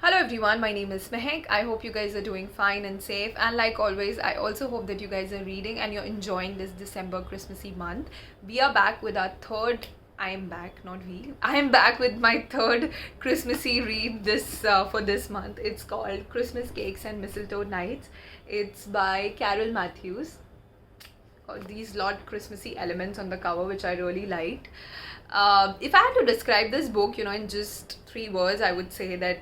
Hello everyone, my name is Mehek. I hope you guys are doing fine and safe. And like always, I also hope that you guys are reading and you're enjoying this December Christmassy month. We are back with our third. I am back, not we. I am back with my third Christmassy read this for this month. It's called Christmas Cakes and Mistletoe Nights. It's by Carole Matthews. These lot Christmassy elements on the cover, which I really liked. If I had to describe this book, in just three words, I would say that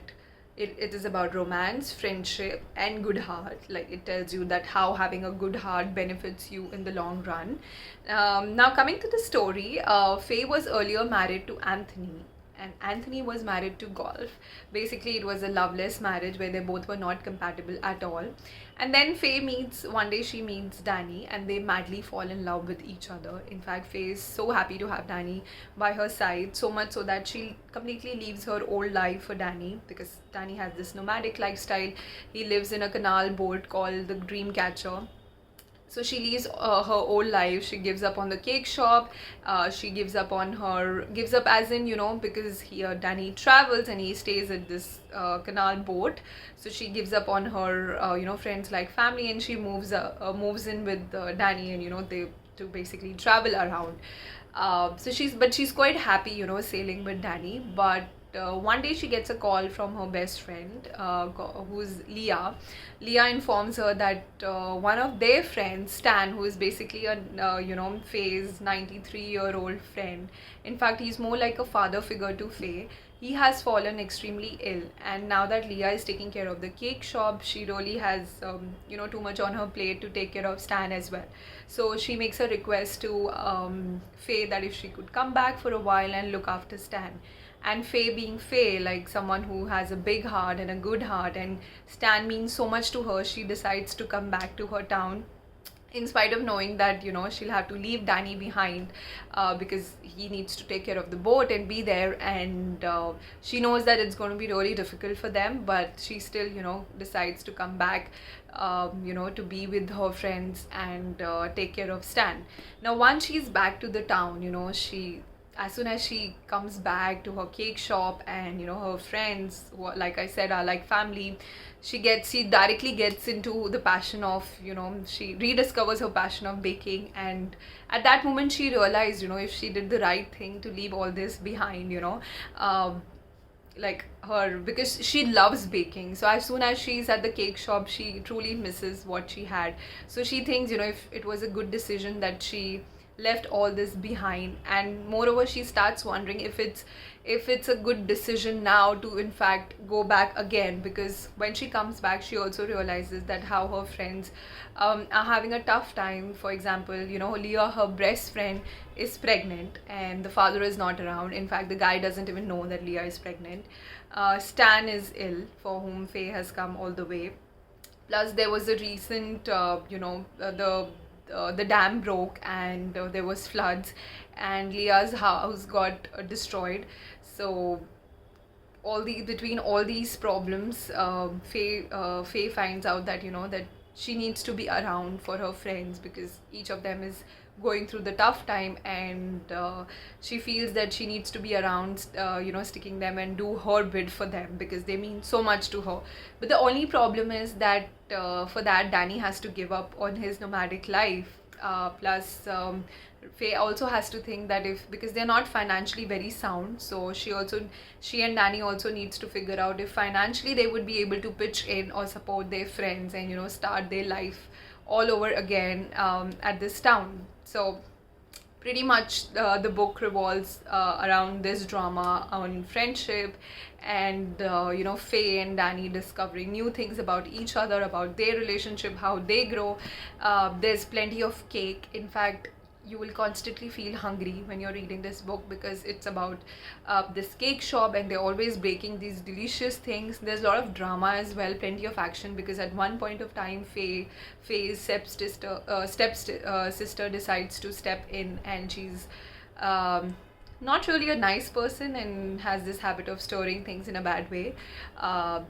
it is about romance, friendship, and good heart. Like, it tells you that how having a good heart benefits you in the long run. Now, coming to the story, Faye was earlier married to Anthony, and Anthony was married to Golf. Basically, it was a loveless marriage where they both were not compatible at all. And then one day she meets Danny, and they madly fall in love with each other. In fact, Faye is so happy to have Danny by her side, so much so that she completely leaves her old life for Danny, because Danny has this nomadic lifestyle. He lives in a canal boat called the Dreamcatcher. So she leaves her old life. She gives up on the cake shop. She gives up as in, because Danny travels and he stays at this canal boat. So she gives up on her, friends like family, and she moves in with Danny, and they to basically travel around. She's quite happy, sailing with Danny. But one day she gets a call from her best friend, who's Lija. Lija informs her that one of their friends, Stan, who is basically Faye's 93-year-old friend. In fact, he's more like a father figure to Faye. He has fallen extremely ill, and now that Lija is taking care of the cake shop, she really has too much on her plate to take care of Stan as well. So she makes a request to Faye that if she could come back for a while and look after Stan. And Faye, being Faye, like someone who has a big heart and a good heart, and Stan means so much to her, she decides to come back to her town, in spite of knowing that she'll have to leave Danny behind, because he needs to take care of the boat and be there. And she knows that it's going to be really difficult for them, but she still decides to come back, to be with her friends and take care of Stan. Now, once she's back to the town, as soon as she comes back to her cake shop, and her friends, who, like I said, are like family, she directly gets into the passion of, she rediscovers her passion of baking. And at that moment she realized, if she did the right thing to leave all this behind, because she loves baking. So as soon as she's at the cake shop, she truly misses what she had. So she thinks, if it was a good decision that she left all this behind. And moreover, she starts wondering if it's a good decision now to in fact go back again, because when she comes back, she also realizes that how her friends are having a tough time. For example, Leah, her best friend, is pregnant and the father is not around. In fact, the guy doesn't even know that Leah is pregnant. Stan is ill, for whom Faye has come all the way. Plus, there was a recent the dam broke, and there was floods, and Leah's house got destroyed. So between all these problems, Faye finds out that that she needs to be around for her friends, because each of them is going through the tough time, and she feels that she needs to be around, sticking them and do her bit for them, because they mean so much to her. But the only problem is that for that, Danny has to give up on his nomadic life. Plus, Faye also has to think that because they're not financially very sound, so she and Danny also needs to figure out if financially they would be able to pitch in or support their friends and start their life all over again at this town. So pretty much the book revolves around this drama on friendship, and Faye and Danny discovering new things about each other, about their relationship, how they grow. There's plenty of cake. In fact, you will constantly feel hungry when you're reading this book, because it's about this cake shop, and they're always baking these delicious things. There's a lot of drama as well, plenty of action, because at one point of time, Faye's stepsister decides to step in, and she's not really a nice person and has this habit of storing things in a bad way.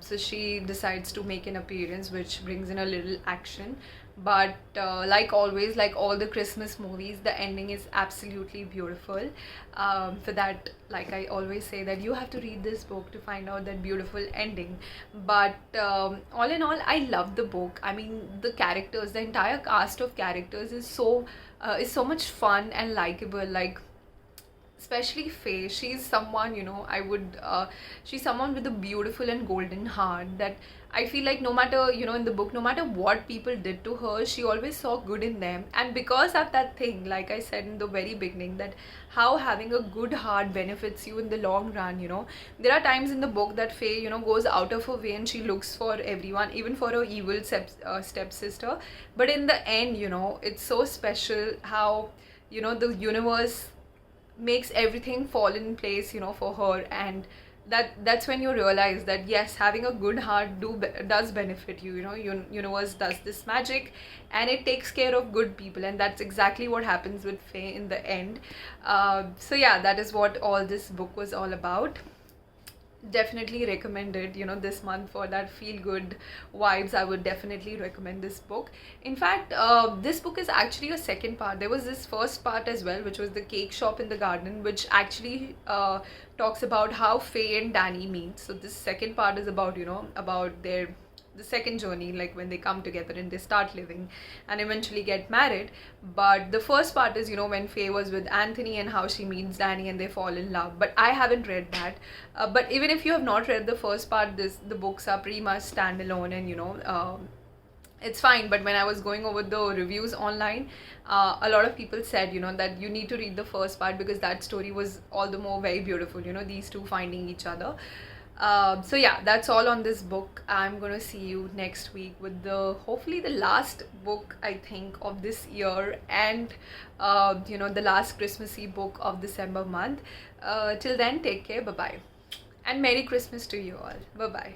So she decides to make an appearance, which brings in a little action. but like always, like all the Christmas movies, the ending is absolutely beautiful. For that, like I always say, that you have to read this book to find out that beautiful ending. But all in all, I love the book. I mean, the characters, the entire cast of characters is so much fun and likable. Like, especially Faye, she's someone, she's someone with a beautiful and golden heart, that I feel like no matter, in the book, no matter what people did to her, she always saw good in them. And because of that thing, like I said in the very beginning, that how having a good heart benefits you in the long run. There are times in the book that Faye, goes out of her way and she looks for everyone, even for her evil stepsister. But in the end, it's so special how, the universe makes everything fall in place, for her. And that's when you realize that yes, having a good heart does benefit you. Universe does this magic, and it takes care of good people, and that's exactly what happens with Faye in the end. So yeah, that is what all this book was all about. Definitely recommended, this month, for that feel good vibes. I would definitely recommend this book. In fact, this book is actually a second part. There was this first part as well, which was the cake shop in the garden, which actually talks about how Faye and Danny meet. So this second part is about, about the second journey, like when they come together and they start living and eventually get married. But the first part is, when Faye was with Anthony and how she meets Danny and they fall in love. But I haven't read that. But even if you have not read the first part, the books are pretty much standalone, and it's fine. But when I was going over the reviews online, a lot of people said, that you need to read the first part, because that story was all the more very beautiful, these two finding each other. So yeah, that's all on this book. I'm gonna see you next week with hopefully the last book, I think, of this year, and the last Christmassy book of December month. Till then, take care, bye bye, and Merry Christmas to you all. Bye bye.